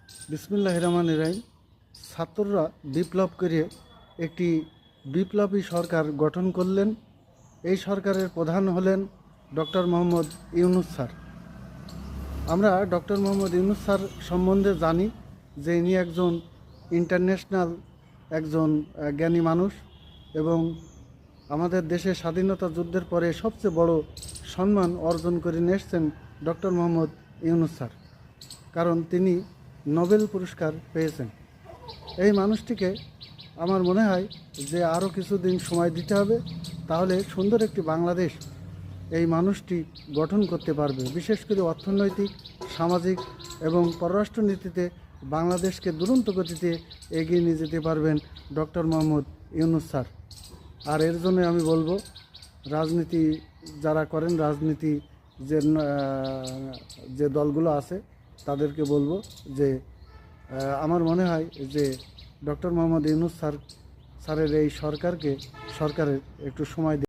বিসমিল্লাহির রহমানির রহিম। ছাত্ররা বিপ্লব করে একটি বিপ্লবী সরকার গঠন করলেন। এই সরকারের প্রধান হলেন ডক্টর মোহাম্মদ ইউনূস স্যার। আমরা ডক্টর মোহাম্মদ ইউনূস স্যার সম্বন্ধে জানি যে ইনি একজন ইন্টারন্যাশনাল একজন জ্ঞানী মানুষ এবং আমাদের দেশের স্বাধীনতা যুদ্ধের পরে সবচেয়ে বড় সম্মান অর্জন করে নিয়ে এসেছেন ডক্টর মোহাম্মদ ইউনূস স্যার, কারণ তিনি নোবেল পুরস্কার পেয়েছেন। এই মানুষটিকে আমার মনে হয় যে আরও কিছুদিন সময় দিতে হবে, তাহলে সুন্দর একটি বাংলাদেশ এই মানুষটি গঠন করতে পারবে। বিশেষ করে অর্থনৈতিক, সামাজিক এবং পররাষ্ট্রনীতিতে বাংলাদেশকে দুরন্ত গতিতে এগিয়ে নিয়ে যেতে পারবেন ডক্টর মোহাম্মদ ইউনূস স্যার। আর এর জন্য আমি বলবো, রাজনীতি যারা করেন, রাজনীতি যে দলগুলো আছে তাদেরকে বলবো যে আমার মনে হয় যে ডক্টর মোহাম্মদ ইউনূস স্যারের এই সরকারের একটু সময়